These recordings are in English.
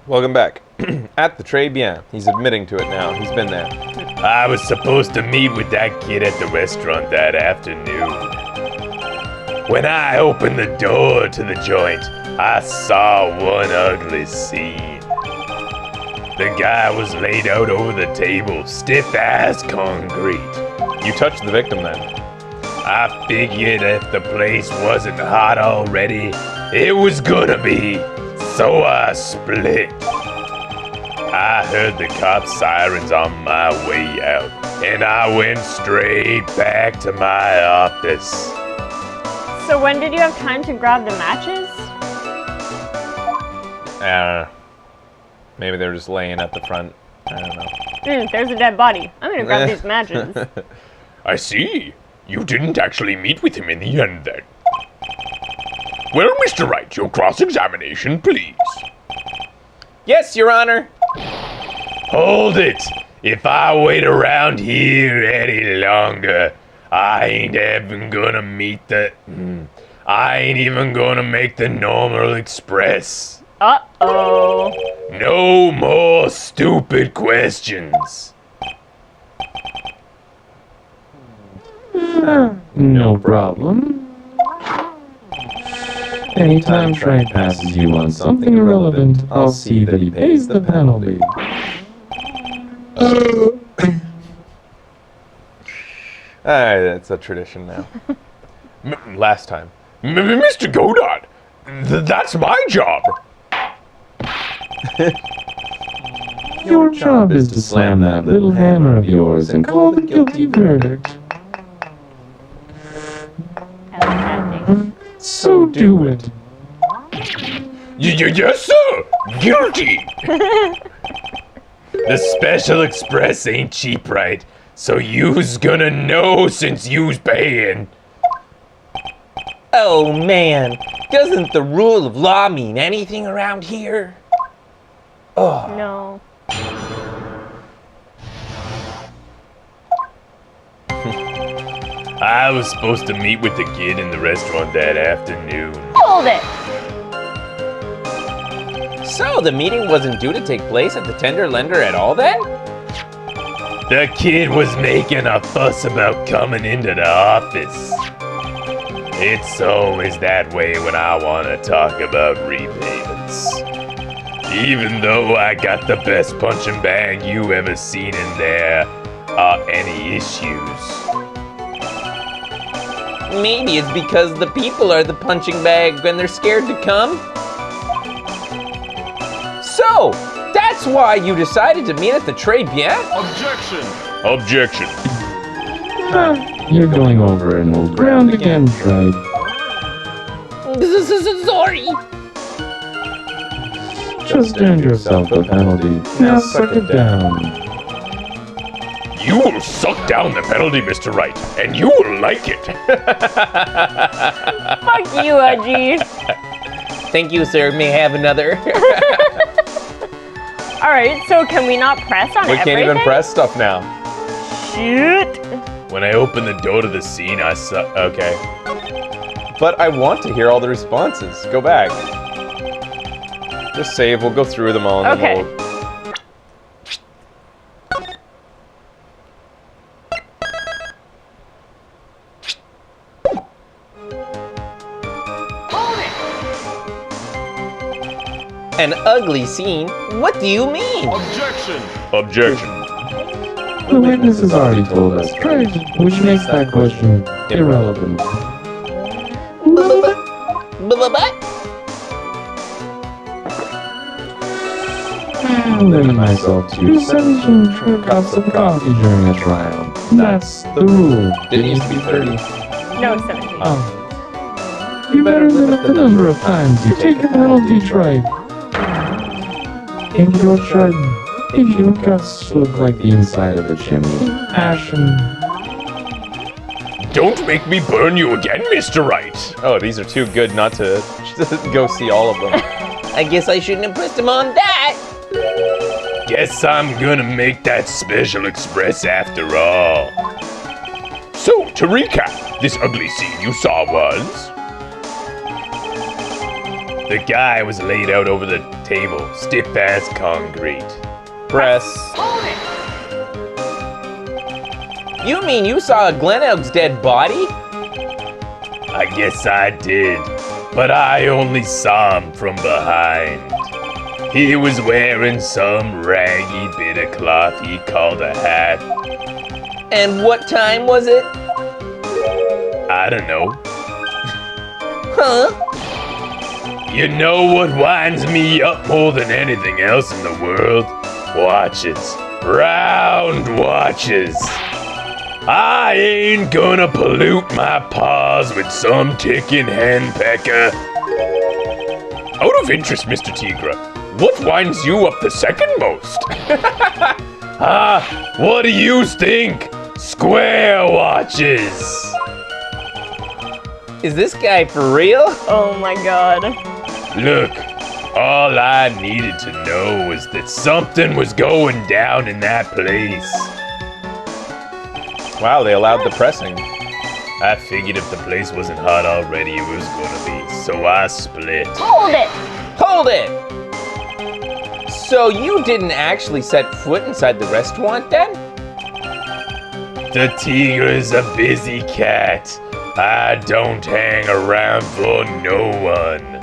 Welcome back. At the Tribulations. He's admitting to it now. He's been there. I was supposed to meet with that kid at the restaurant that afternoon. When I opened the door to the joint, I saw one ugly scene. The guy was laid out over the table, stiff as concrete. You touched the victim then. I figured if the place wasn't hot already, it was gonna be, so I split. I heard the cop sirens on my way out, and I went straight back to my office. So when did you have time to grab the matches? Maybe they're just laying at the front. I don't know. There's a dead body. I'm gonna grab these matches. I see. You didn't actually meet with him in the end then. Well, Mr. Wright, your cross-examination, please. Yes, Your Honor. Hold it! If I wait around here any longer, I ain't even gonna make the normal express. Uh-oh. No more stupid questions. No problem. Anytime Wright passes you on something irrelevant, I'll see that he pays the penalty. That's a tradition now. Last time. Mr. Godard, that's my job. Your job is to slam that little hammer of yours and call the guilty verdict. So do it. Yes, sir. Guilty. The Special Express ain't cheap, right? So you's gonna know since you's paying. Oh man, doesn't the rule of law mean anything around here? Oh. No. I was supposed to meet with the kid in the restaurant that afternoon. Hold it! So the meeting wasn't due to take place at the tender lender at all then? The kid was making a fuss about coming into the office. It's always that way when I want to talk about repayments. Even though I got the best punching bag you ever seen in there, any issues. Maybe it's because the people are the punching bag when they're scared to come. So, that's why you decided to meet at the Tribulations? Objection. You're going over an old ground again, Wright. Sorry. Just earned yourself a penalty. Now suck it down. You will suck down the penalty, Mr. Wright, and you will like it. Fuck you, Udgy. Thank you, sir. May I have another? Alright, so can we not press on We everything? can't even press stuff now. Shit. When I opened the door to the scene, I saw... Okay. But I want to hear all the responses. Go back. Just save. We'll go through them all. And Okay. Then we'll... An ugly scene? What do you mean? Objection. The witness has already told us, right, which makes that question irrelevant. I'll limit myself to 17 cups of coffee during a trial. That's the rule. Didn't used to be 30. No, 17. Oh. You better limit the number of times you take a penalty, Wright. In your chart, if your guts look like the inside of a chimney, ashen. Don't make me burn you again, Mr. Wright. Oh, these are too good not to go see all of them. I guess I shouldn't have pressed him on that. Guess I'm gonna make that Special Express after all. So, to recap, this ugly scene you saw was... The guy was laid out over the table, stiff as concrete. Press. You mean you saw Glen Elk's dead body? I guess I did, but I only saw him from behind. He was wearing some raggy bit of cloth he called a hat. And what time was it? I don't know. Huh? You know what winds me up more than anything else in the world? Watches. Round watches. I ain't gonna pollute my paws with some ticking henpecker. Out of interest, Mr. Tigra, what winds you up the second most? What do you think? Square watches. Is this guy for real? Oh my god. Look, all I needed to know was that something was going down in that place. Wow, they allowed the pressing. I figured if the place wasn't hot already, it was gonna be, so I split. Hold it! Hold it! So you didn't actually set foot inside the restaurant then? The Tigra's a busy cat. I don't hang around for no one.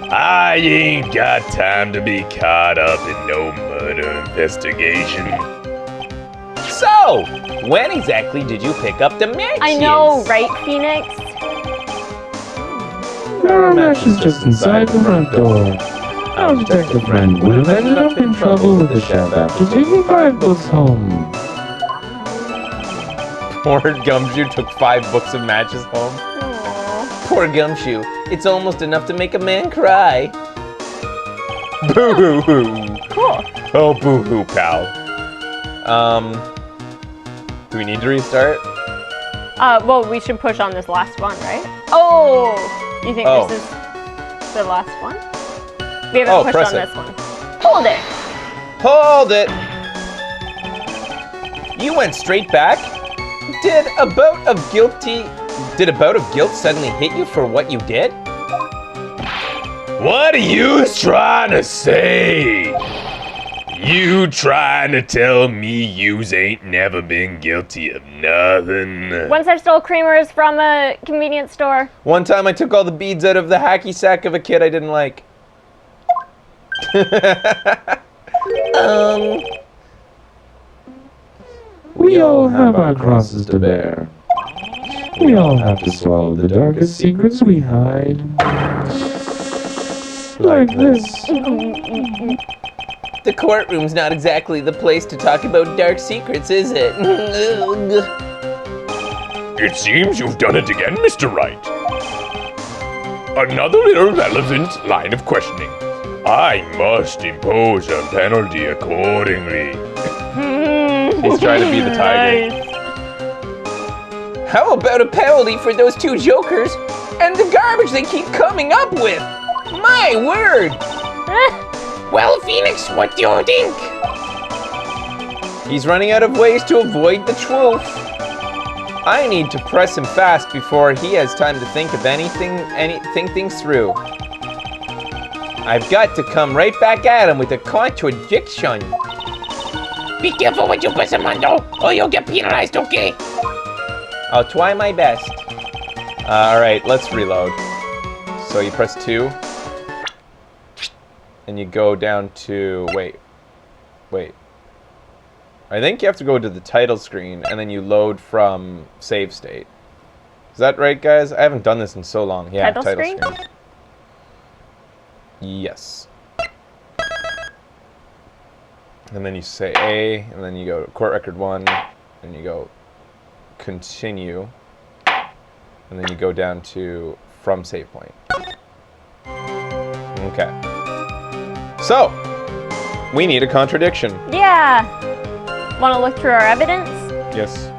I ain't got time to be caught up in no murder investigation. So, when exactly did you pick up the matches? I know, right, Phoenix? There are matches just inside the front door. Our detective friend would have ended up in trouble with the chef after taking 5 books home. Poor Gumshoe took 5 books of matches home. Aww. Poor Gumshoe. It's almost enough to make a man cry. Boo-hoo-hoo. Cool. Oh, boo-hoo, pal. Do we need to restart? Well, we should push on this last one, right? Oh! You think Oh. this is the last one? We haven't Oh, pushed press on it. this one. Hold it! Hold it! You went straight back? Did a bout of guilt suddenly hit you for what you did? What are you trying to say? You trying to tell me yous ain't never been guilty of nothing? Once I stole creamers from a convenience store. One time I took all the beads out of the hacky sack of a kid I didn't like. We all have our crosses to bear. We all have to swallow the darkest secrets we hide. Like this. The courtroom's not exactly the place to talk about dark secrets, is it? It seems you've done it again, Mr. Wright. Another irrelevant line of questioning. I must impose a penalty accordingly. He's trying to be the tiger. Nice. How about a penalty for those 2 jokers and the garbage they keep coming up with? My word! Well, Phoenix, what do you think? He's running out of ways to avoid the truth. I need to press him fast before he has time to think of think things through. I've got to come right back at him with a contradiction. Be careful what you press, Armando, or you'll get penalized, okay? I'll try my best. Alright, let's reload. So you press 2. And you go down to... Wait. I think you have to go to the title screen, and then you load from save state. Is that right, guys? I haven't done this in so long. Yeah, Title screen? Yes. And then you say A, and then you go to court record 1, and you go continue, and then you go down to from save point. Okay. So, we need a contradiction. Yeah. Want to look through our evidence? Yes.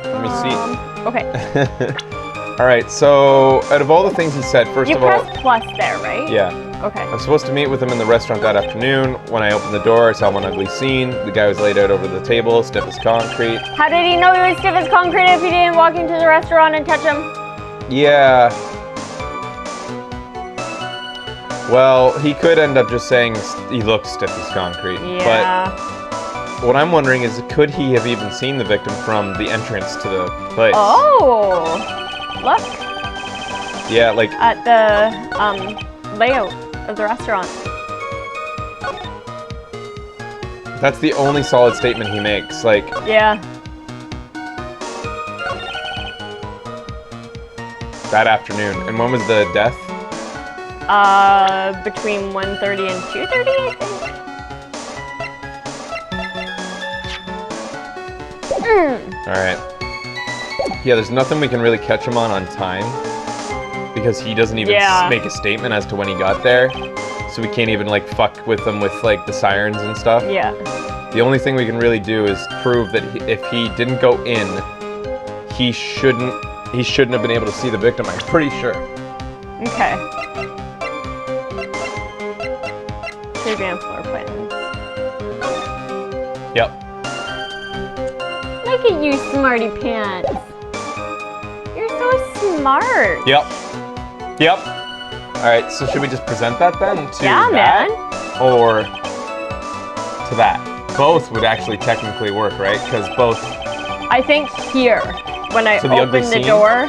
Let me see. Okay. All right, so out of all the things he said, first You of all... pressed plus there, right? Yeah. Okay. I'm supposed to meet with him in the restaurant that afternoon. When I opened the door, I saw one ugly scene. The guy was laid out over the table, stiff as concrete. How did he know he was stiff as concrete if he didn't walk into the restaurant and touch him? Yeah. Well, he could end up just saying he looked stiff as concrete. Yeah. But what I'm wondering is, could he have even seen the victim from the entrance to the place? Oh! Look. Yeah, like... At the layout of the restaurant. That's the only solid statement he makes. Like... Yeah. That afternoon. And when was the death? Between 1:30 and 2:30, I think. Alright. Yeah, there's nothing we can really catch him on time. Because he doesn't even make a statement as to when he got there. So we can't even, like, fuck with him with, like, the sirens and stuff. Yeah. The only thing we can really do is prove that if he didn't go in, he shouldn't have been able to see the victim, I'm pretty sure. Okay. Tribune floor plans. Yep. Look at you, smarty pants. You're so smart. Yep. Yep. Alright, so should we just present that then to Yeah, that? man. Or to that? Both would actually technically work, right? Because both... I think here, when I So the ugly opened the scene? door,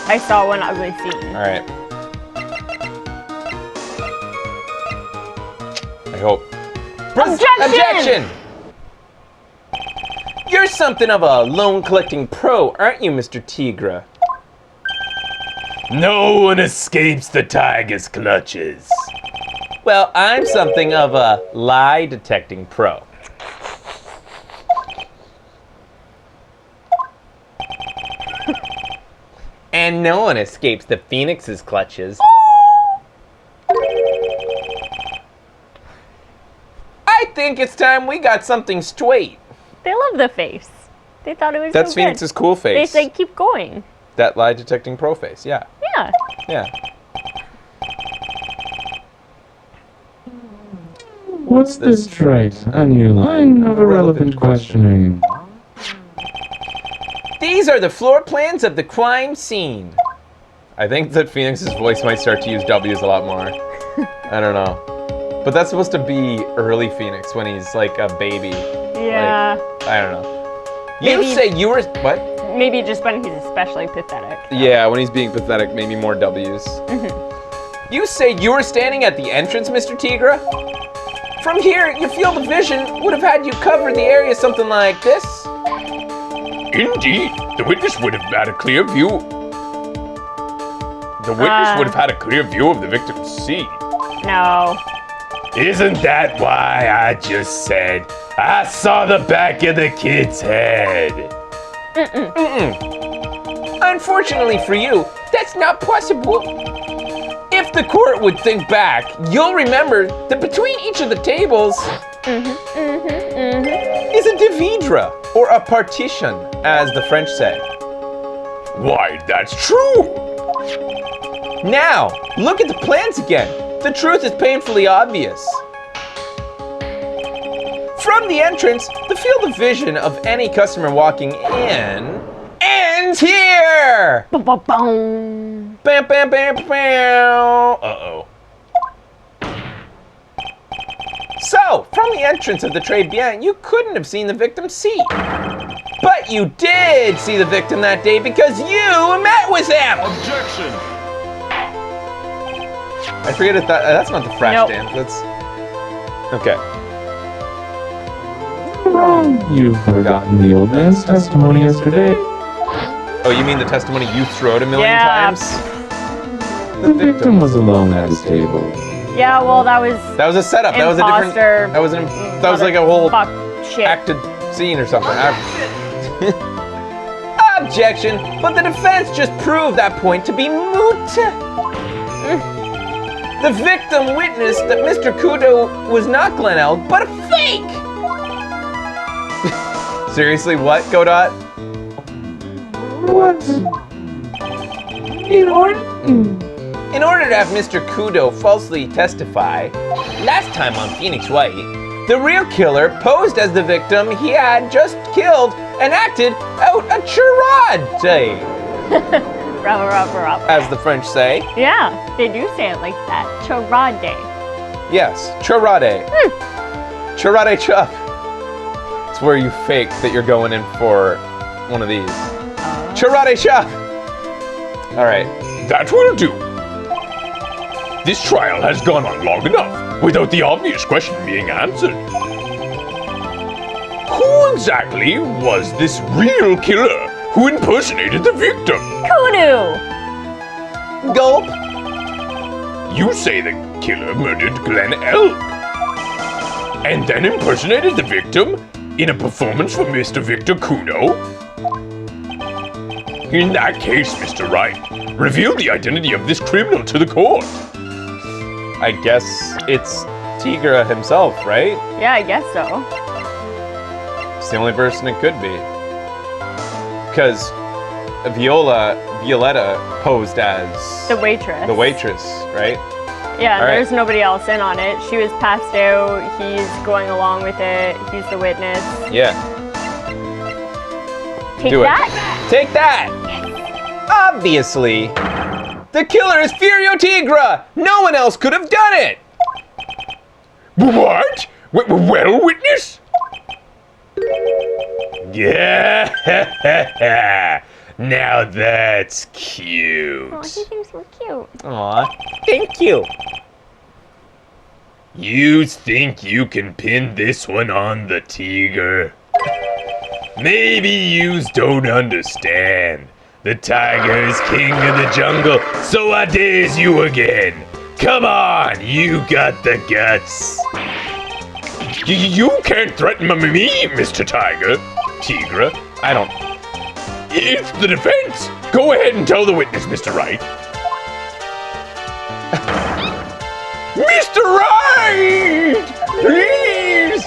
I saw one ugly scene. Alright. I hope. Objection! You're something of a loan-collecting pro, aren't you, Mr. Tigra? No one escapes the tiger's clutches. Well, I'm something of a lie-detecting pro. And no one escapes the Phoenix's clutches. I think it's time we got something straight. They love the face. They thought it was That's so good. Phoenix's cool They face. said keep going. That lie-detecting pro face, yeah. Yeah. Yeah. What's this trait? A new line of irrelevant questioning. These are the floor plans of the crime scene. I think that Phoenix's voice might start to use W's a lot more. I don't know. But that's supposed to be early Phoenix when he's like a baby. Yeah. Like, I don't know. You Maybe- say you were... What? Maybe just when he's especially pathetic. Yeah, when he's being pathetic, maybe more W's. You say you were standing at the entrance, Mr. Tigra? From here, your field of vision would have had you cover the area something like this. Indeed, the witness would have had a clear view. The witness would have had a clear view of the victim's scene. No. Isn't that why I just said I saw the back of the kid's head? Unfortunately for you, that's not possible. If the court would think back, you'll remember that between each of the tables is a dividre, or a partition, as the French say. Why, that's true. Now, look at the plans again. The truth is painfully obvious. From the entrance, the field of vision of any customer walking in ends here! Ba-ba-boom. Bam, bam, bam, bam. Uh-oh. So, from the entrance of the Tribulations, you couldn't have seen the victim's seat. But you did see the victim that day because you met with him! Objection! I forget if that's not the fresh Nope. dance. That's... Okay. Wrong. You've forgotten the old man's testimony yesterday. Oh, you mean the testimony you threw out a million Yeah. times? The victim was alone at his table. Yeah, well, that was That was a setup. That was a different... Imposter. That was like a whole fuck shit. acted scene or something. Objection! But the defense just proved that point to be moot. The victim witnessed that Mr. Kudo was not Glen Elg, but a fake! Seriously, what, Godot? What? In order to have Mr. Kudo falsely testify, last time on Phoenix Wright, the real killer posed as the victim he had just killed and acted out a charade. as the French say. Yeah, they do say it like that. Charade. Yes, charade. Charade chop. It's where you fake that you're going in for one of these. Charade chop. All right. That will do. This trial has gone on long enough without the obvious question being answered. Who exactly was this real killer who impersonated the victim? Kudu. Gulp. You say the killer murdered Glenn Elk and then impersonated the victim in a performance for Mr. Victor Kudo? In that case, Mr. Wright, reveal the identity of this criminal to the court. I guess it's Tigra himself, right? Yeah, I guess so. It's the only person it could be. Because Violetta posed as The waitress. the waitress, right? Yeah, All right. there's nobody else in on it. She was passed out. He's going along with it. He's the witness. Yeah. Take Do it. that. Take that! Obviously, the killer is Furio Tigra! No one else could have done it! What? Well, witness? Yeah, now that's cute. Oh, he thinks we're cute. Aw, thank you. You think you can pin this one on the tiger? Maybe yous don't understand. The tiger is king of the jungle, so I dares you again. Come on, you got the guts. You can't threaten me, Mr. Tiger. Tigra. I don't. It's the defense. Go ahead and tell the witness, Mr. Wright. Mr. Wright! Please!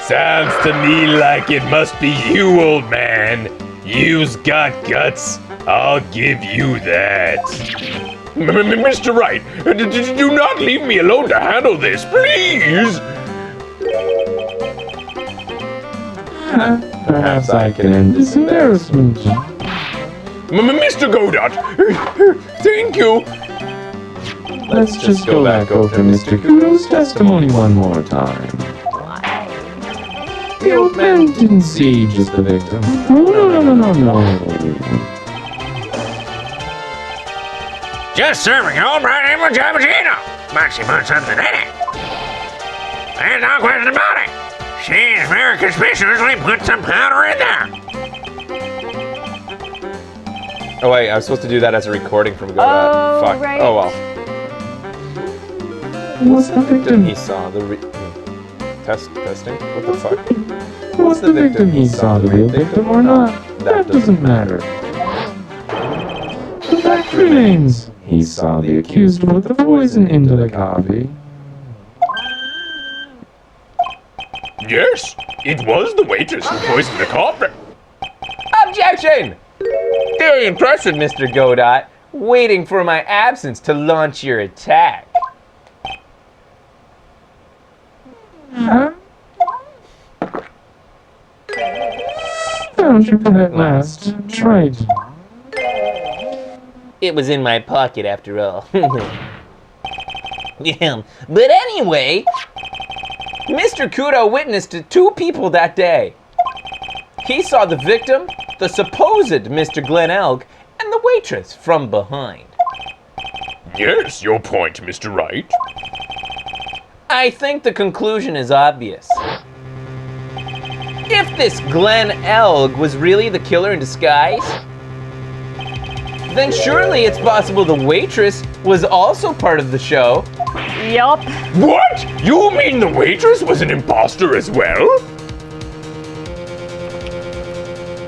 Sounds to me like it must be you, old man. You's got guts. I'll give you that. Mr. Wright, do not leave me alone to handle this, please. Perhaps I can end this embarrassment. Mr. Godot, thank you. Let's just go back over Mr. Kudo's testimony one more time. The old man didn't see just the victim. No. Just serving home right in with Cappuccino. But she put something in it. There's no question about it. She's very conspicuously put some powder in there. Oh wait, I was supposed to do that as a recording from Go. Oh, Fuck. right. Oh well. What's the victim? He saw the testing. What the fuck? Was the victim he saw the real victim or not? That doesn't matter. The fact remains, he saw the accused put the poison into the coffee. Yes, it was the waitress who poisoned the coffee. Objection! Very impressive, Mr. Godot. Waiting for my absence to launch your attack. Huh? Found your pen at last. Tried. It was in my pocket after all. Yeah, but anyway, Mr. Kudo witnessed to two people that day. He saw the victim, the supposed Mr. Glenn Elk, and the waitress from behind. Yes, your point, Mr. Wright. I think the conclusion is obvious. If this Glenn Elg was really the killer in disguise, then surely it's possible the waitress was also part of the show. Yup. What? You mean the waitress was an imposter as well?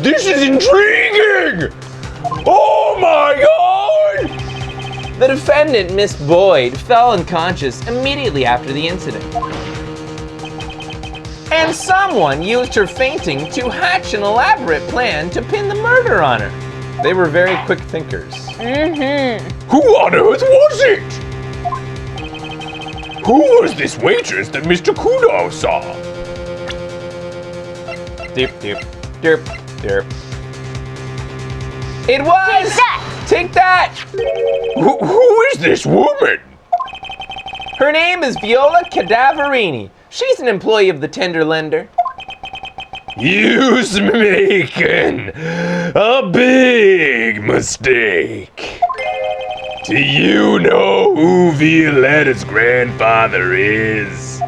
This is intriguing! Oh my god! The defendant, Miss Boyd, fell unconscious immediately after the incident. And someone used her fainting to hatch an elaborate plan to pin the murder on her. They were very quick thinkers. Who on earth was it? Who was this waitress that Mr. Kudo saw? Derp, derp, derp, derp. It was Take that! Who is this woman? Her name is Viola Cadaverini. She's an employee of the Tenderlender. You's making a big mistake. Do you know who Violetta's grandfather is?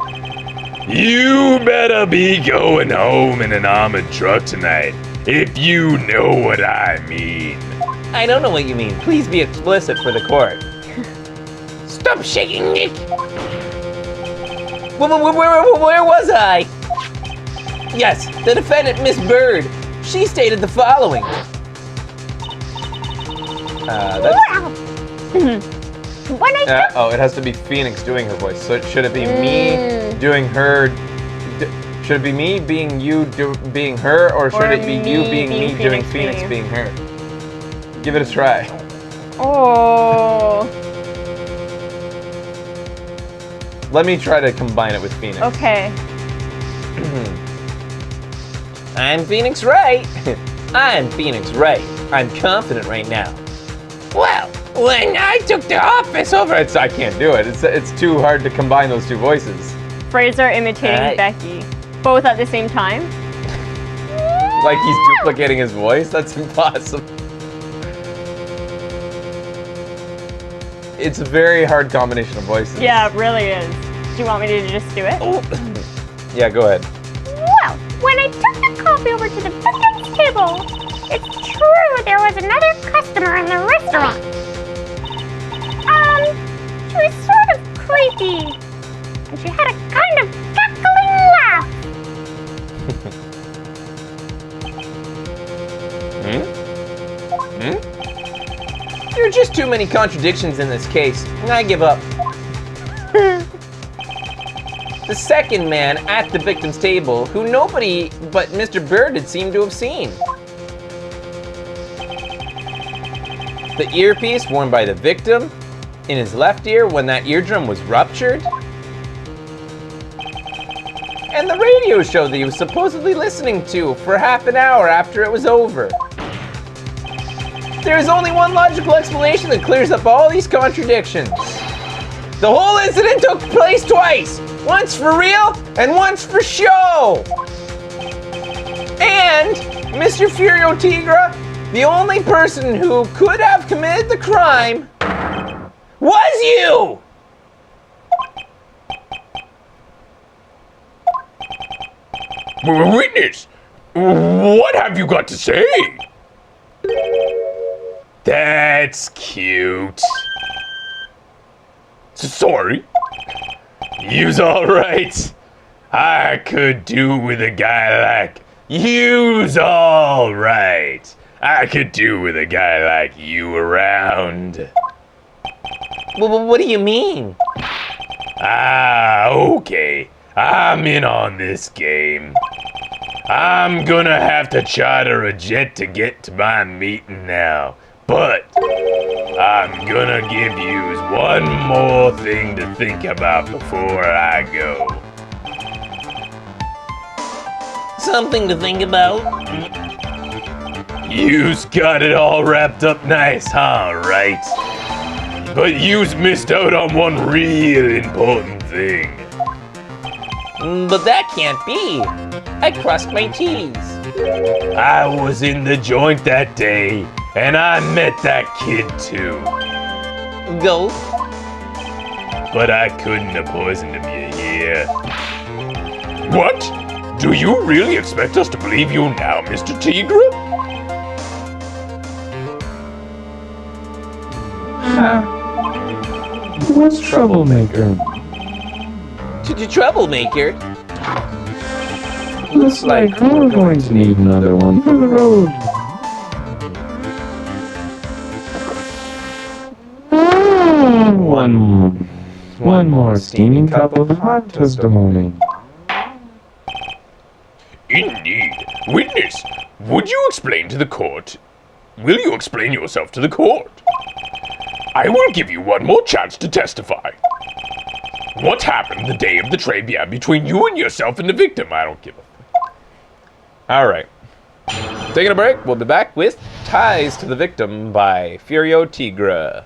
You better be going home in an armored truck tonight, if you know what I mean. I don't know what you mean. Please be explicit for the court. Stop shaking, Nick. Where was I? Yes, the defendant, Miss Bird. She stated the following. It has to be Phoenix doing her voice. So should it be me doing her? Should it be me being you being her, or should it be you being me doing Phoenix being her? Give it a try. Oh. Let me try to combine it with Phoenix. Okay. I'm Phoenix Wright. I'm Phoenix Wright. I'm confident right now. Well, when I took the office over... I can't do it. It's too hard to combine those two voices. Fraser imitating Becky. Both at the same time? Like he's duplicating his voice? That's impossible. It's a very hard combination of voices. Yeah, it really is. Do you want me to just do it? Yeah, go ahead. Well, when I took the coffee over to the victim's table, it's true there was another customer in the restaurant. She was sort of creepy, and she had a kind of cackling laugh. There are just too many contradictions in this case. I give up. The second man at the victim's table, who nobody but Mr. Bird had seemed to have seen. The earpiece worn by the victim in his left ear when that eardrum was ruptured. And the radio show that he was supposedly listening to for half an hour after it was over. There is only one logical explanation that clears up all these contradictions. The whole incident took place twice. Once for real and once for show. And Mr. Furio Tigra, the only person who could have committed the crime was you! Witness, what have you got to say? That's cute. Sorry. You's alright. I could do with a guy like you's alright. I could do with a guy like you around. Well, what do you mean? Okay. I'm in on this game. I'm gonna have to charter a jet to get to my meeting now. But I'm gonna give you one more thing to think about before I go. Something to think about? You's got it all wrapped up nice, huh, Wright? But you's missed out on one real important thing. But that can't be. I crossed my T's. I was in the joint that day, and I met that kid too. Go. But I couldn't have poisoned him, you hear? What? Do you really expect us to believe you now, Mr. Tigra? What's troublemaker? Troublemaker? Looks like we're going to need another one for the road. One more steaming cup of hot testimony. Indeed. Witness, would you explain to the court? Will you explain yourself to the court? I will give you one more chance to testify. What happened the day of the trivia between you and yourself and the victim? I don't give a fuck. All right. Taking a break, we'll be back with Ties to the Victim by Furio Tigra.